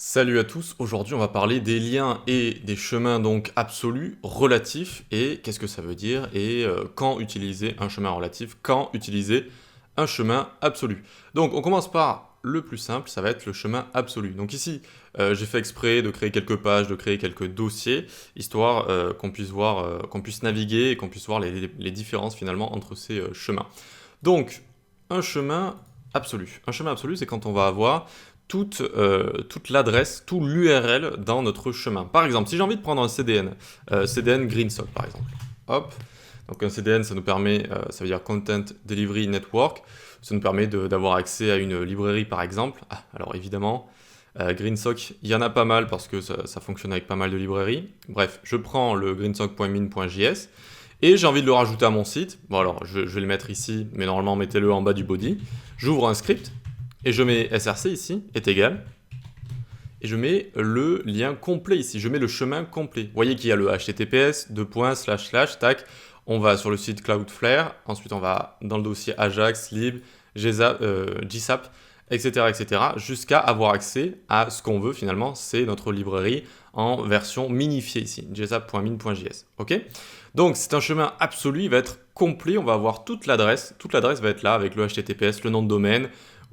Salut à tous, aujourd'hui on va parler des liens et des chemins donc absolus, relatifs, et qu'est-ce que ça veut dire, et quand utiliser un chemin relatif, quand utiliser un chemin absolu. Donc on commence par le plus simple, ça va être le chemin absolu. Donc ici, j'ai fait exprès de créer quelques pages, de créer quelques dossiers, histoire qu'on puisse voir, qu'on puisse naviguer et qu'on puisse voir les différences finalement entre ces chemins. Donc, un chemin absolu. Un chemin absolu, c'est quand on va avoir toute l'adresse, tout l'URL dans notre chemin. Par exemple, si j'ai envie de prendre un CDN, CDN GreenSock par exemple, hop, donc un CDN, ça nous permet, ça veut dire Content Delivery Network, ça nous permet d'avoir accès à une librairie par exemple. Ah, alors évidemment, GreenSock, il y en a pas mal parce que ça fonctionne avec pas mal de librairies. Bref, je prends le greensock.min.js et j'ai envie de le rajouter à mon site. Bon alors, je vais le mettre ici, mais normalement mettez-le en bas du body. J'ouvre un script et je mets src ici, est égal, et je mets le lien complet ici, je mets le chemin complet. Vous voyez qu'il y a le https, tac, on va sur le site Cloudflare, ensuite on va dans le dossier Ajax, lib, GSAP, etc., jusqu'à avoir accès à ce qu'on veut finalement, c'est notre librairie en version minifiée ici, gsap.min.js, ok. Donc c'est un chemin absolu, il va être complet, on va avoir toute l'adresse va être là avec le https, le nom de domaine,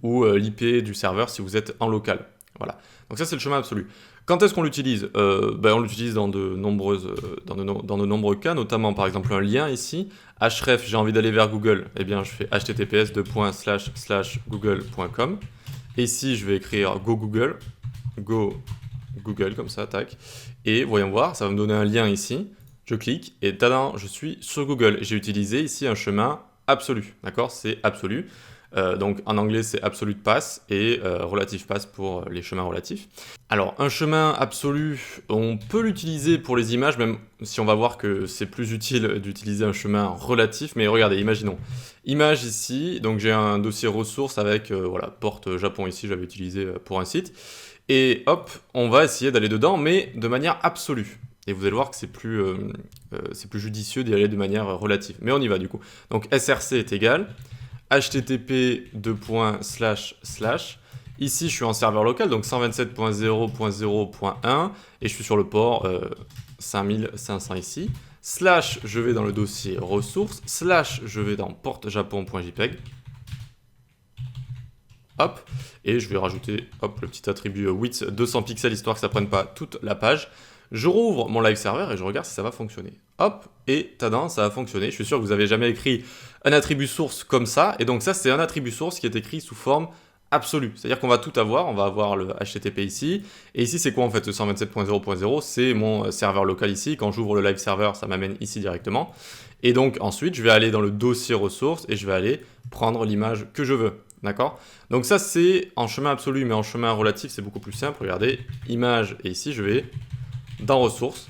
ou l'IP du serveur si vous êtes en local. Voilà. Donc ça, c'est le chemin absolu. Quand est-ce qu'on l'utilise On l'utilise dans de nombreux cas, notamment par exemple un lien ici. Href, j'ai envie d'aller vers Google. Eh bien, je fais https://google.com. Et ici, je vais écrire go Google, comme ça, tac. Et voyons voir, ça va me donner un lien ici. Je clique et tadam, je suis sur Google. J'ai utilisé ici un chemin absolu. D'accord, c'est absolu. Donc en anglais c'est absolute path et relative path pour les chemins relatifs. Alors un chemin absolu, on peut l'utiliser pour les images, même si on va voir que c'est plus utile d'utiliser un chemin relatif. Mais regardez, imaginons, image ici, donc j'ai un dossier ressources avec voilà, porte Japon ici, j'avais utilisé pour un site. Et hop, on va essayer d'aller dedans, mais de manière absolue. Et vous allez voir que c'est plus judicieux d'y aller de manière relative. Mais on y va du coup. Donc src est égal http Ici, je suis en serveur local, donc 127.0.0.1, et je suis sur le port 5500 ici. Slash, je vais dans le dossier ressources. Slash, je vais dans portjapon.jpg. Hop, et je vais rajouter hop, le petit attribut width 200 pixels, histoire que ça prenne pas toute la page. Je rouvre mon live server et je regarde si ça va fonctionner. Hop, et tadam, ça a fonctionné. Je suis sûr que vous avez jamais écrit un attribut source comme ça. Et donc ça, c'est un attribut source qui est écrit sous forme absolue. C'est-à-dire qu'on va tout avoir. On va avoir le HTTP ici. Et ici, c'est quoi en fait ce 127.0.0? C'est mon serveur local ici. Quand j'ouvre le live server, ça m'amène ici directement. Et donc ensuite, je vais aller dans le dossier ressources et je vais aller prendre l'image que je veux. D'accord? Donc ça, c'est en chemin absolu, mais en chemin relatif, c'est beaucoup plus simple. Regardez, image, et ici, je vais dans ressources,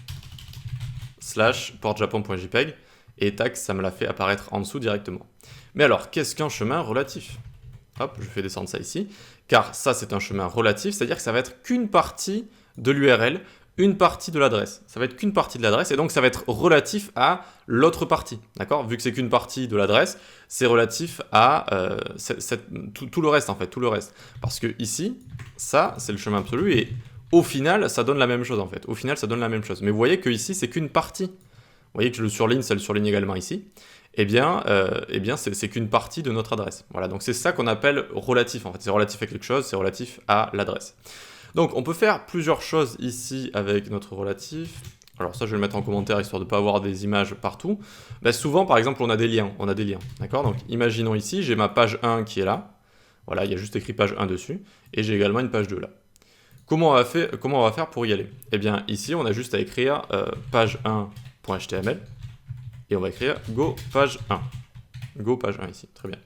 / portjapon.jpg, et tac, ça me l'a fait apparaître en dessous directement. Mais alors, qu'est-ce qu'un chemin relatif? Hop, je fais descendre ça ici, car ça, c'est un chemin relatif, c'est-à-dire que ça va être qu'une partie de l'URL, une partie de l'adresse. Ça va être qu'une partie de l'adresse, et donc ça va être relatif à l'autre partie, d'accord? Vu que c'est qu'une partie de l'adresse, c'est relatif à tout le reste, en fait, tout le reste. Parce que ici, ça, c'est le chemin absolu, et au final, ça donne la même chose, en fait. Au final, ça donne la même chose. Mais vous voyez que ici, c'est qu'une partie. Vous voyez que je le surligne, ça le surligne également ici. Eh bien c'est qu'une partie de notre adresse. Voilà, donc c'est ça qu'on appelle relatif, en fait. C'est relatif à quelque chose, c'est relatif à l'adresse. Donc on peut faire plusieurs choses ici avec notre relatif. Alors ça, je vais le mettre en commentaire, histoire de ne pas avoir des images partout. Ben, souvent, par exemple, on a des liens, d'accord? Donc imaginons ici, j'ai ma page 1 qui est là. Voilà, il y a juste écrit page 1 dessus. Et j'ai également une page 2 là. Comment on va faire pour y aller? Eh bien, ici, on a juste à écrire page1.html et on va écrire go page 1. Go page 1 ici, très bien.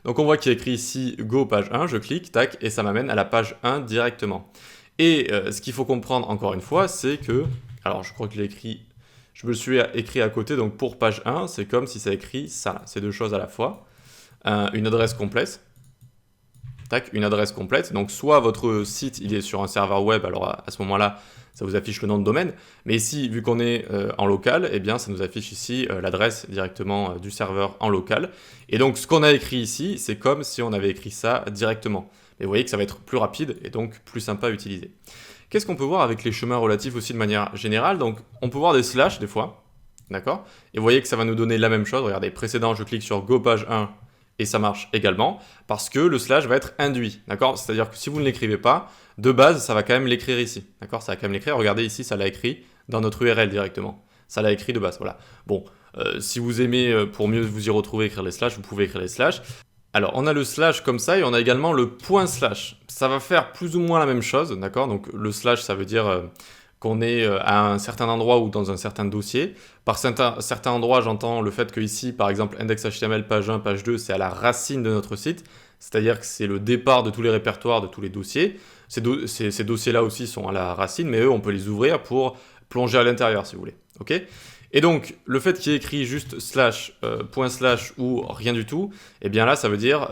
Donc on voit qu'il y a écrit ici go page 1, je clique, tac, et ça m'amène à la page 1 directement. Et ce qu'il faut comprendre encore une fois, c'est que, alors je crois que je me le suis écrit à côté, donc pour page 1, c'est comme si ça écrit ça, c'est deux choses à la fois. Une adresse complète. Tac, une adresse complète. Donc soit votre site il est sur un serveur web, alors à ce moment-là, ça vous affiche le nom de domaine. Mais ici, vu qu'on est en local, eh bien ça nous affiche ici l'adresse directement du serveur en local. Et donc ce qu'on a écrit ici, c'est comme si on avait écrit ça directement. Mais vous voyez que ça va être plus rapide et donc plus sympa à utiliser. Qu'est-ce qu'on peut voir avec les chemins relatifs aussi de manière générale? Donc, on peut voir des slash des fois, d'accord? Et vous voyez que ça va nous donner la même chose. Regardez, précédent, je clique sur Go page 1 et ça marche également parce que le slash va être induit, d'accord? C'est-à-dire que si vous ne l'écrivez pas, de base, ça va quand même l'écrire ici, d'accord? Ça va quand même l'écrire. Regardez ici, ça l'a écrit dans notre URL directement. Ça l'a écrit de base, voilà. Bon, si vous aimez, pour mieux vous y retrouver, écrire les slash, vous pouvez écrire les slash. Alors, on a le slash comme ça et on a également le point slash. Ça va faire plus ou moins la même chose, d'accord? Donc, le slash, ça veut dire qu'on est à un certain endroit ou dans un certain dossier. Par certains endroits, j'entends le fait que ici, par exemple, index.html, page 1, page 2, c'est à la racine de notre site. C'est-à-dire que c'est le départ de tous les répertoires, de tous les dossiers. Ces dossiers-là aussi sont à la racine, mais eux, on peut les ouvrir pour plonger à l'intérieur, si vous voulez. Ok? Et donc, le fait qu'il y ait écrit juste slash, point slash ou rien du tout, eh bien là, ça veut dire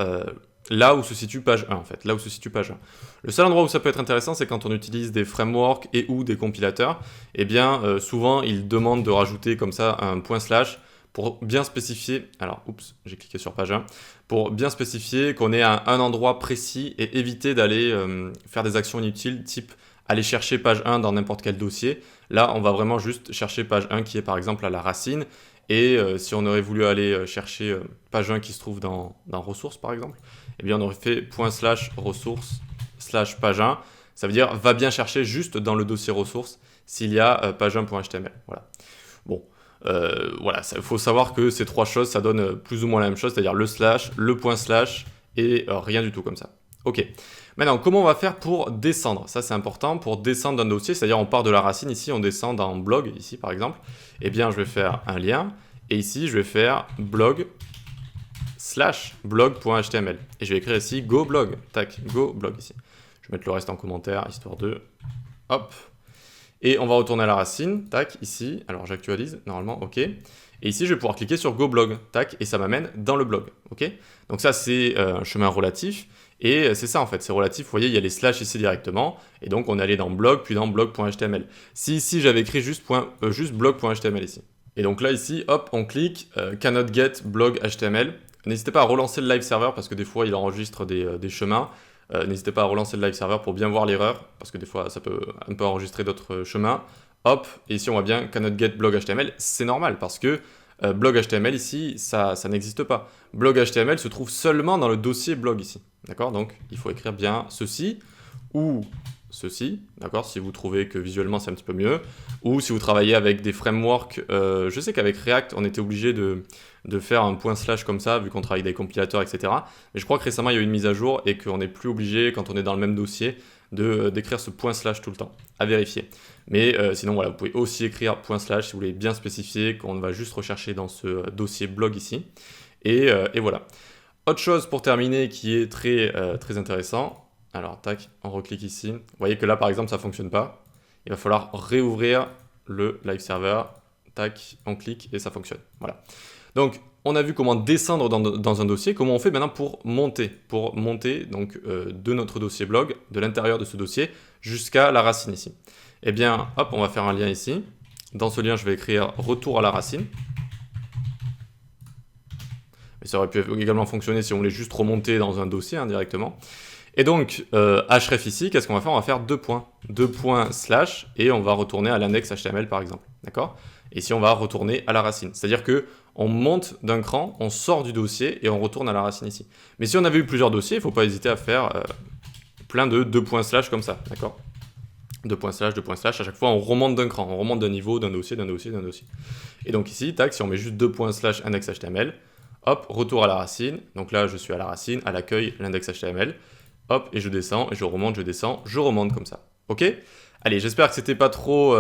là où se situe page 1, en fait. Là où se situe page 1. Le seul endroit où ça peut être intéressant, c'est quand on utilise des frameworks et ou des compilateurs. Eh bien, souvent, ils demandent de rajouter comme ça un point slash pour bien spécifier, alors, oups, j'ai cliqué sur page 1, pour bien spécifier qu'on est à un endroit précis et éviter d'aller faire des actions inutiles, type aller chercher page 1 dans n'importe quel dossier. Là, on va vraiment juste chercher page 1 qui est par exemple à la racine. Et si on aurait voulu aller chercher page 1 qui se trouve dans ressources par exemple, eh bien on aurait fait ./ressources / page 1. Ça veut dire va bien chercher juste dans le dossier ressources s'il y a page 1.html. Voilà. Bon, voilà, il faut savoir que ces trois choses, ça donne plus ou moins la même chose, c'est-à-dire le slash, le point slash et rien du tout comme ça. Ok. Maintenant, comment on va faire pour descendre? Ça, c'est important, pour descendre d'un dossier, c'est-à-dire on part de la racine, ici, on descend dans blog, ici, par exemple. Eh bien, je vais faire un lien, et ici, je vais faire blog / blog.html. Et je vais écrire ici go blog, tac, go blog, ici. Je vais mettre le reste en commentaire, histoire de... Hop. Et on va retourner à la racine, tac, ici. Alors, j'actualise, normalement, ok. Et ici, je vais pouvoir cliquer sur go blog, tac, et ça m'amène dans le blog, ok. Donc ça, c'est un chemin relatif. Et c'est ça en fait, c'est relatif, vous voyez, il y a les slash ici directement, et donc on est allé dans blog, puis dans blog.html. Si ici j'avais écrit juste blog.html ici. Et donc là ici, hop, on clique, cannot get blog HTML. N'hésitez pas à relancer le live server, parce que des fois il enregistre des chemins. N'hésitez pas à relancer le live server pour bien voir l'erreur, parce que des fois ça peut un peu enregistrer d'autres chemins. Hop, et ici on voit bien cannot get blog HTML, c'est normal, parce que blog HTML ici, ça n'existe pas. Blog HTML se trouve seulement dans le dossier blog ici. D'accord? Donc, il faut écrire bien ceci ou ceci, d'accord? Si vous trouvez que visuellement c'est un petit peu mieux, ou si vous travaillez avec des frameworks, je sais qu'avec React, on était obligé de faire un point slash comme ça, vu qu'on travaille avec des compilateurs, etc. Mais je crois que récemment, il y a eu une mise à jour et qu'on n'est plus obligé, quand on est dans le même dossier, d'écrire ce point slash tout le temps, à vérifier. Mais sinon, voilà, vous pouvez aussi écrire point slash si vous voulez bien spécifier qu'on va juste rechercher dans ce dossier blog ici. Et voilà. Autre chose pour terminer qui est très intéressant. Alors, tac, on reclique ici. Vous voyez que là, par exemple, ça ne fonctionne pas. Il va falloir réouvrir le live server. Tac, on clique et ça fonctionne. Voilà. Donc, on a vu comment descendre dans un dossier. Comment on fait maintenant pour monter donc, de notre dossier blog, de l'intérieur de ce dossier, jusqu'à la racine ici. Eh bien, hop, on va faire un lien ici. Dans ce lien, je vais écrire retour à la racine. Mais ça aurait pu également fonctionner si on voulait juste remonter dans un dossier directement. Et donc, href ici, qu'est-ce qu'on va faire? On va faire deux points slash, et on va retourner à l'index HTML par exemple. D'accord? Et ici, on va retourner à la racine. C'est-à-dire qu'on monte d'un cran, on sort du dossier et on retourne à la racine ici. Mais si on avait eu plusieurs dossiers, il ne faut pas hésiter à faire plein de deux points slash comme ça. D'accord? Deux points slash, à chaque fois on remonte d'un cran, on remonte d'un niveau, d'un dossier. Et donc ici, tac, si on met juste deux points slash index HTML, hop, retour à la racine. Donc là, je suis à la racine, à l'accueil, l'index HTML. Hop, et je descends, et je remonte, je descends, je remonte comme ça. Ok? Allez, j'espère que c'était pas trop,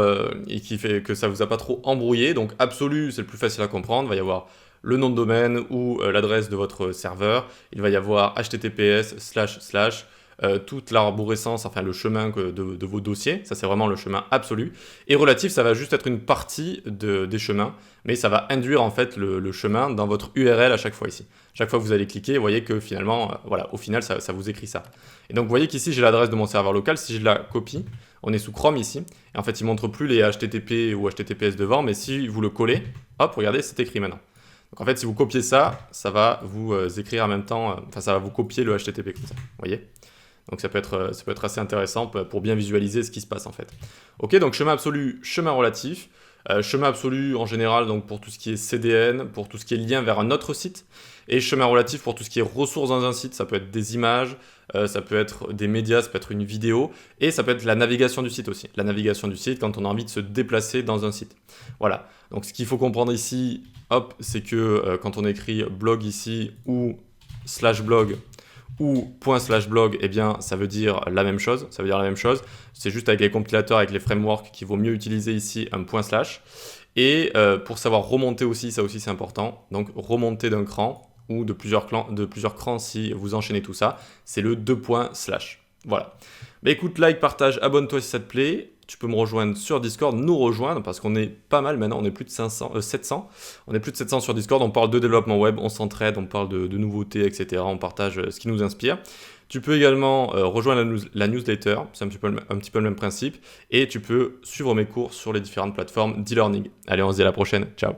et que ça vous a pas trop embrouillé. Donc absolu, c'est le plus facile à comprendre. Il va y avoir le nom de domaine ou l'adresse de votre serveur. Il va y avoir https / toute l'arborescence, enfin le chemin de vos dossiers. Ça, c'est vraiment le chemin absolu. Et relatif, ça va juste être une partie des chemins, mais ça va induire en fait le chemin dans votre URL à chaque fois ici. Chaque fois que vous allez cliquer, vous voyez que finalement, voilà, au final, ça vous écrit ça. Et donc, vous voyez qu'ici, j'ai l'adresse de mon serveur local. Si je la copie, on est sous Chrome ici. Et en fait, il ne montre plus les HTTP ou HTTPS devant, mais si vous le collez, hop, regardez, c'est écrit maintenant. Donc en fait, si vous copiez ça, ça va vous écrire en même temps, enfin, ça va vous copier le HTTP comme ça, vous voyez? Donc ça peut être assez intéressant pour bien visualiser ce qui se passe en fait. Ok, donc chemin absolu, chemin relatif. Chemin absolu en général donc pour tout ce qui est CDN, pour tout ce qui est lien vers un autre site, et chemin relatif pour tout ce qui est ressources dans un site, ça peut être des images, ça peut être des médias, ça peut être une vidéo, et ça peut être la navigation du site aussi. La navigation du site quand on a envie de se déplacer dans un site. Voilà, donc ce qu'il faut comprendre ici, hop, c'est que quand on écrit blog ici ou /blog, ou ./blog, eh bien, ça veut dire la même chose. Ça veut dire la même chose. C'est juste avec les compilateurs, avec les frameworks qu'il vaut mieux utiliser ici un /. Et pour savoir remonter aussi, ça aussi c'est important. Donc remonter d'un cran ou de plusieurs crans si vous enchaînez tout ça, c'est le 2 /. Voilà. Bah écoute, like, partage, abonne-toi si ça te plaît. Tu peux me rejoindre sur Discord, nous rejoindre, parce qu'on est pas mal maintenant, on est plus de 700. On est plus de 700 sur Discord, on parle de développement web, on s'entraide, on parle de nouveautés, etc. On partage ce qui nous inspire. Tu peux également rejoindre la newsletter, c'est un petit peu le même principe. Et tu peux suivre mes cours sur les différentes plateformes d'e-learning. Allez, on se dit à la prochaine, ciao.